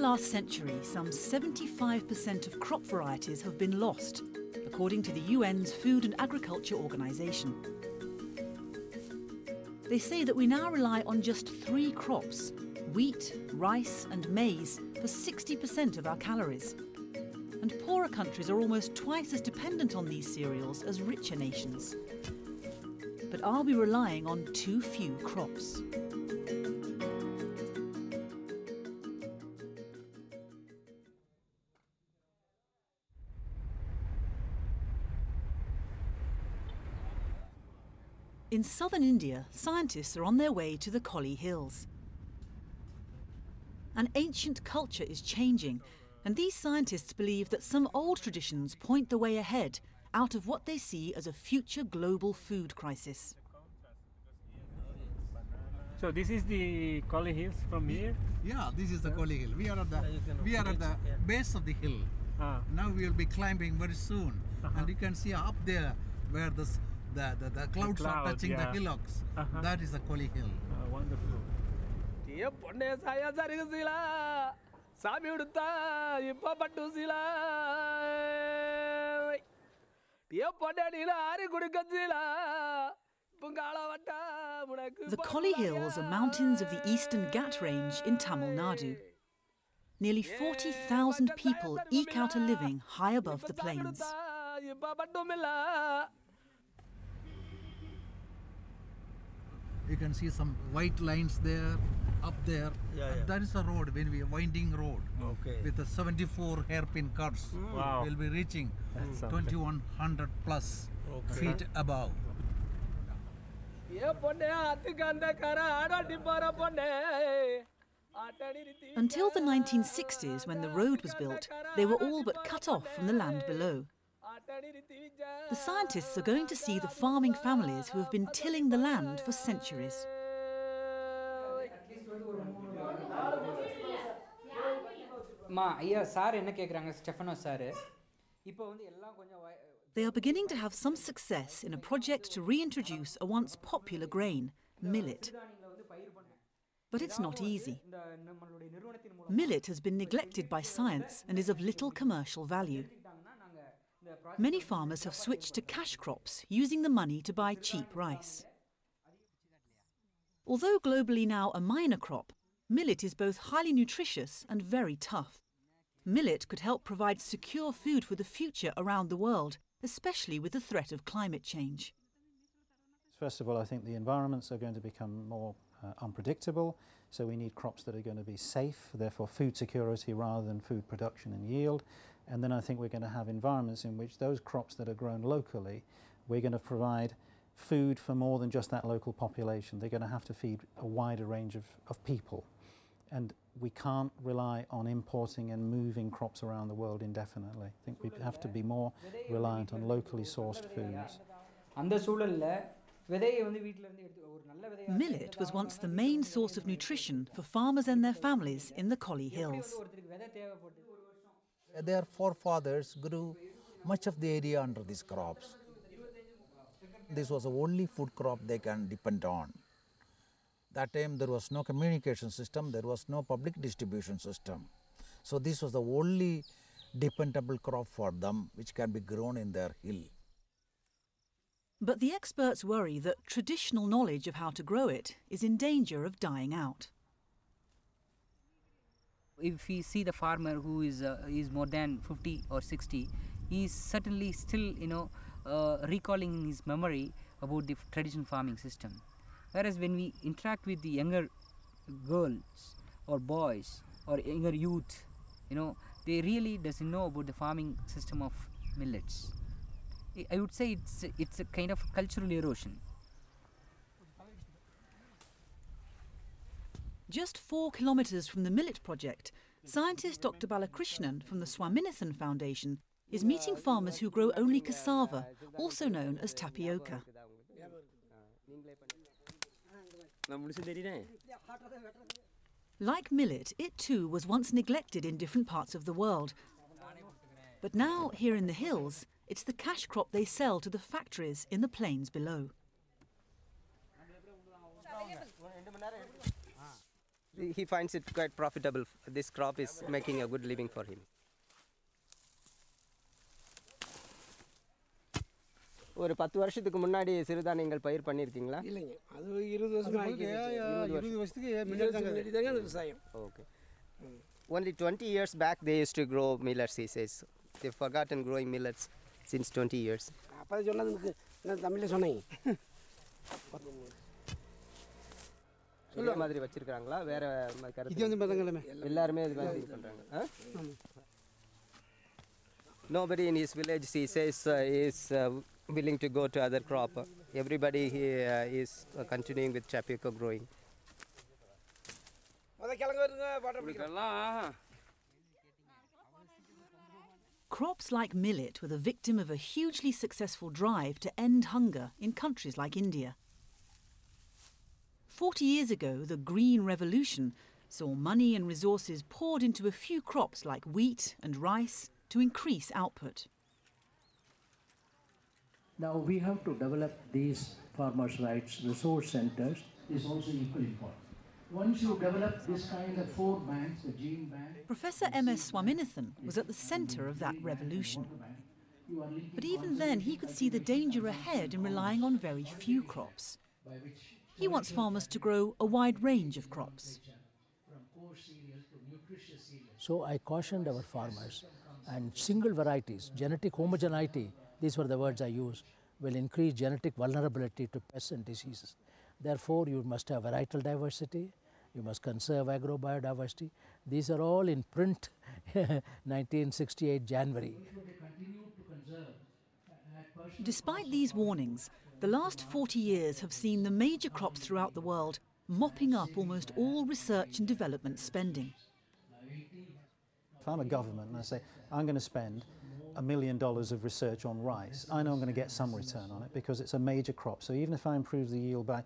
last century, some 75% of crop varieties have been lost, according to the UN's Food and Agriculture Organization. They say that we now rely on just 3 crops: wheat, rice and maize for 60% of our calories. And poorer countries are almost twice as dependent on these cereals as richer nations. But are we relying on too few crops? In southern India, scientists are on their way to the Collie Hills. An ancient culture is changing, and these scientists believe that some old traditions point the way ahead out of what they see as a future global food crisis. So this is the Collie Hills from here? Yeah, this is the Collie Hill. We are at the base of the hill. Now we will be climbing very soon, and you can see up there where the clouds are touching the hillocks. That is the Collie Hill. Wonderful. The Collie Hills are mountains of the Eastern Ghat Range in Tamil Nadu. Nearly 40,000 people eke out a living high above the plains. You can see some white lines there, up there. That is a road, when we are winding road. With the 74 hairpin cuts. Wow. We'll be reaching 2100 plus feet above. Until the 1960s, when the road was built, they were all but cut off from the land below. The scientists are going to see the farming families who have been tilling the land for centuries. They are beginning to have some success in a project to reintroduce a once popular grain, millet. But it's not easy. Millet has been neglected by science and is of little commercial value. Many farmers have switched to cash crops, using the money to buy cheap rice. Although globally now a minor crop, millet is both highly nutritious and very tough. Millet could help provide secure food for the future around the world, especially with the threat of climate change. First of all, I think the environments are going to become more unpredictable, so we need crops that are going to be safe, therefore food security rather than food production and yield. And then I think we're going to have environments in which those crops that are grown locally, we're going to provide food for more than just that local population. They're going to have to feed a wider range of people. And we can't rely on importing and moving crops around the world indefinitely. I think we have to be more reliant on locally sourced foods. Millet was once the main source of nutrition for farmers and their families in the Collie Hills. Their forefathers grew much of the area under these crops. This was the only food crop they can depend on. That time there was no communication system, there was no public distribution system. So this was the only dependable crop for them which can be grown in their hill. But the experts worry that traditional knowledge of how to grow it is in danger of dying out. If we see the farmer who is more than 50 or 60, he is certainly still, recalling in his memory about the traditional farming system. Whereas when we interact with the younger girls or boys or younger youth, they really doesn't know about the farming system of millets. I would say it's a kind of cultural erosion. Just 4 kilometres from the millet project, scientist Dr. Balakrishnan from the Swaminathan Foundation is meeting farmers who grow only cassava, also known as tapioca. Like millet, it too was once neglected in different parts of the world. But now, here in the hills, it's the cash crop they sell to the factories in the plains below. He finds it quite profitable. This crop is making a good living for him. ஒரு 10 வருஷத்துக்கு முன்னாடி சிறுதானியங்கள் பயிர் பண்ணியிருக்கீங்களா? இல்லைங்க, அது 20 வருஷமா ஆகிடுச்சு. 20 வருஷத்துக்கு மில்லட் தாங்க விவசாயம். Okay. Only 20 years back they used to grow millets, he says. They've forgotten growing millets since 20 years. அப்போ சொன்னதுக்கு நான் தமிழில் சொன்னேன். இதே மாதிரி வச்சிருக்காங்களா வேற கருத்து? இது வந்து பார்த்தங்களே எல்லாரும் இது மாதிரி பண்றாங்க. Nobody in his village, he says, is willing to go to other crop. Everybody is continuing with tapioca growing. Crops like millet were the victim of a hugely successful drive to end hunger in countries like India. 40 years ago, the Green Revolution saw money and resources poured into a few crops like wheat and rice to increase output. Now we have to develop these farmers' rights resource centers is also equally important. Once you develop this kind of 4 banks, the gene bank... Professor M.S. Swaminathan was at the centre of that revolution. But even then, he could see the danger ahead in relying on very few crops. He wants farmers to grow a wide range of crops. So I cautioned our farmers, and single varieties, genetic homogeneity, these were the words I used, will increase genetic vulnerability to pests and diseases. Therefore, you must have varietal diversity, you must conserve agrobiodiversity. These are all in print 1968 January. Despite these warnings, the last 40 years have seen the major crops throughout the world mopping up almost all research and development spending. If I'm a government and I say, I'm going to spend $1 million of research on rice, I know I'm going to get some return on it because it's a major crop. So even if I improve the yield by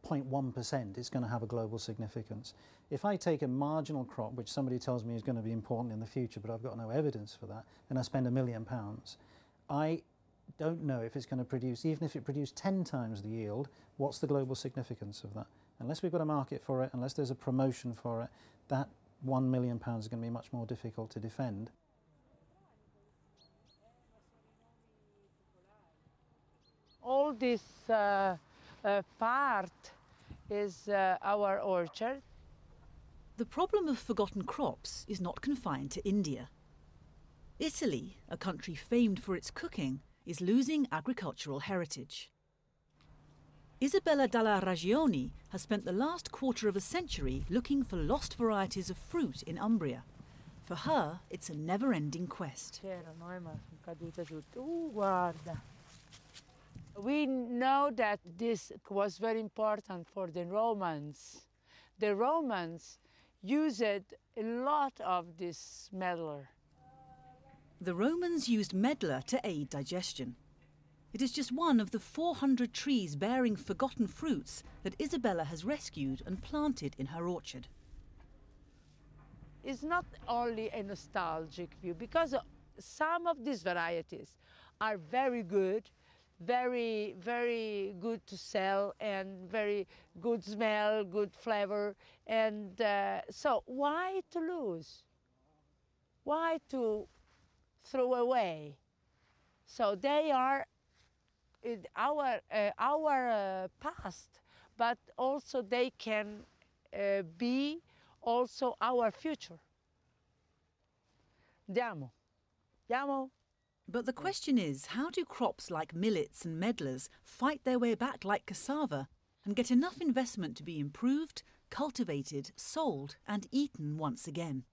0.1%, it's going to have a global significance. If I take a marginal crop, which somebody tells me is going to be important in the future, but I've got no evidence for that, and I spend £1 million, I don't know if it's going to produce, even if it produced 10 times the yield, what's the global significance of that? Unless we've got a market for it, unless there's a promotion for it, that £1 million is going to be much more difficult to defend. All this part is our orchard. The problem of forgotten crops is not confined to India. Italy, a country famed for its cooking, is losing agricultural heritage. Isabella Dalla Ragione has spent the last quarter of a century looking for lost varieties of fruit in Umbria. For her, it's a never-ending quest. We know that this was very important for the Romans. The Romans used a lot of this medlar. The Romans used medlar to aid digestion. It is just one of the 400 trees bearing forgotten fruits that Isabella has rescued and planted in her orchard. It's not only a nostalgic view, because some of these varieties are very good, very good to sell, and very good smell, good flavor, and so why to lose? Why to throw away? So they are our past, but also they can be also our future. Andiamo. But the question is, how do crops like millets and medlars fight their way back like cassava and get enough investment to be improved, cultivated, sold and eaten once again?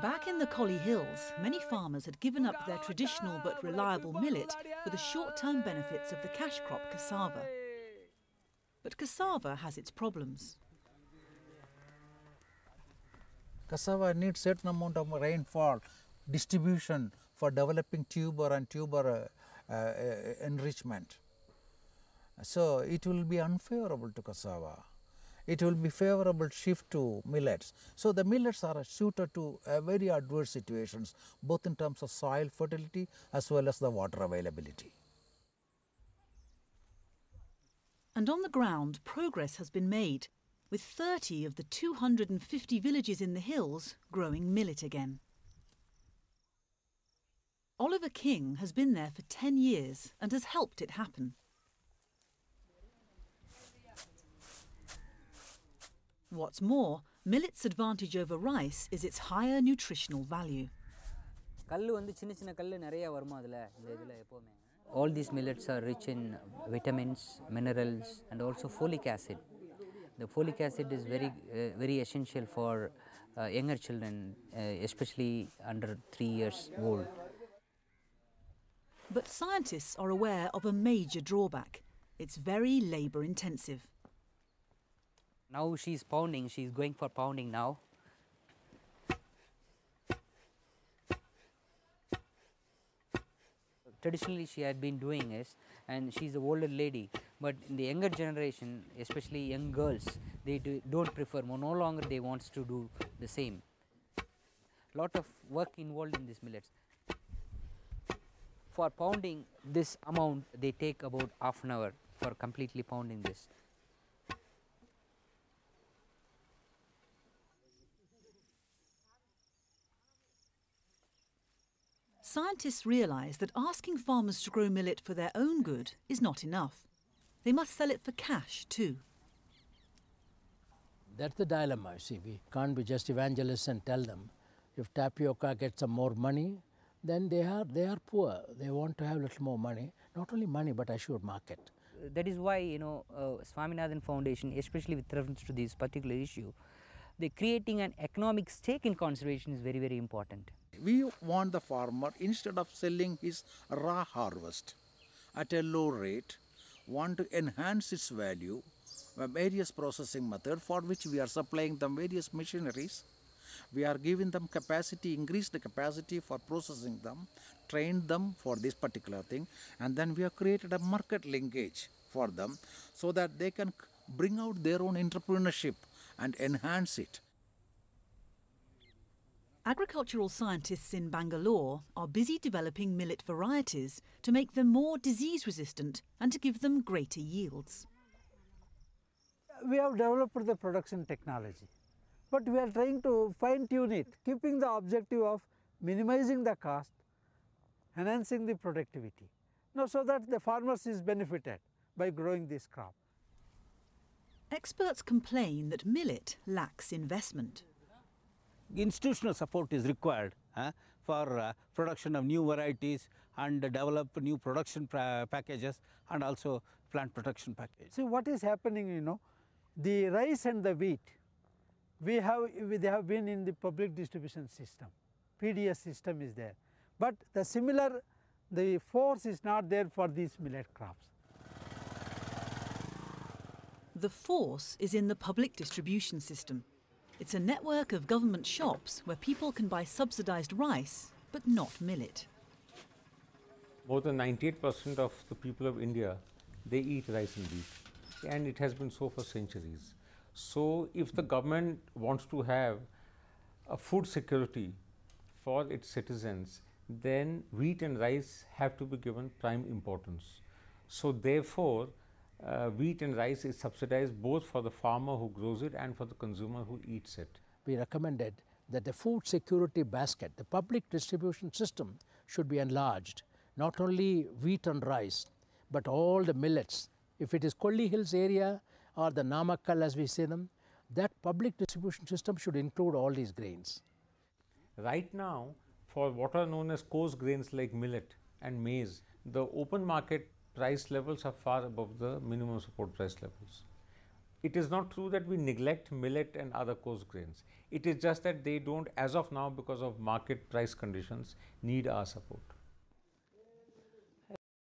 Back in the Collie Hills, many farmers had given up their traditional but reliable millet for the short-term benefits of the cash crop cassava. But cassava has its problems. Cassava needs certain amount of rainfall distribution for developing tuber and tuber enrichment. So it will be unfavorable to cassava. It will be favorable shift to millets. So the millets are suited to very adverse situations, both in terms of soil fertility as well as the water availability. And on the ground, progress has been made, with 30 of the 250 villages in the hills growing millet again. Oliver King has been there for 10 years and has helped it happen. What's more, millet's advantage over rice is its higher nutritional value. All these millets are rich in vitamins, minerals, and also folic acid. The folic acid is very essential for younger children, especially under 3 years old. But scientists are aware of a major drawback. It's very labour intensive. Now she's pounding, she's going for pounding now. Traditionally she had been doing this, and she's an older lady, but in the younger generation, especially young girls, they don't prefer, no longer they want to do the same. Lot of work involved in these millets. For pounding this amount, they take about half an hour for completely pounding this. Scientists realise that asking farmers to grow millet for their own good is not enough. They must sell it for cash too. That's the dilemma, you see. We can't be just evangelists and tell them if tapioca gets some more money, then they are poor. They want to have a little more money, not only money but assured market. That is why, Swaminathan Foundation, especially with reference to this particular issue, the creating an economic stake in conservation is very, very important. We want the farmer, instead of selling his raw harvest at a low rate, want to enhance its value by various processing methods for which we are supplying them various machineries. We are giving them capacity, increase the capacity for processing them, train them for this particular thing, and then we have created a market linkage for them so that they can bring out their own entrepreneurship and enhance it. Agricultural scientists in Bangalore are busy developing millet varieties to make them more disease resistant and to give them greater yields. We have developed the production technology, but we are trying to fine-tune it, keeping the objective of minimizing the cost, enhancing the productivity, so that the farmers is benefited by growing this crop. Experts complain that millet lacks investment. Institutional support is required for production of new varieties and develop new production packages and also plant protection packages. See what is happening, the rice and the wheat, they have been in the public distribution system, PDS system is there, but the force is not there for these millet crops. The force is in the public distribution system. It's a network of government shops where people can buy subsidised rice, but not millet. More than 98% of the people of India, they eat rice and wheat, and it has been so for centuries. So if the government wants to have a food security for its citizens, then wheat and rice have to be given prime importance. So therefore, wheat and rice is subsidized both for the farmer who grows it and for the consumer who eats it. We recommended that the food security basket, the public distribution system, should be enlarged. Not only wheat and rice, but all the millets. If it is Kolli Hills area or the Namakkal as we say them, that public distribution system should include all these grains. Right now, for what are known as coarse grains like millet and maize, the open market price levels are far above the minimum support price levels. It is not true that we neglect millet and other coarse grains. It is just that they don't, as of now, because of market price conditions, need our support.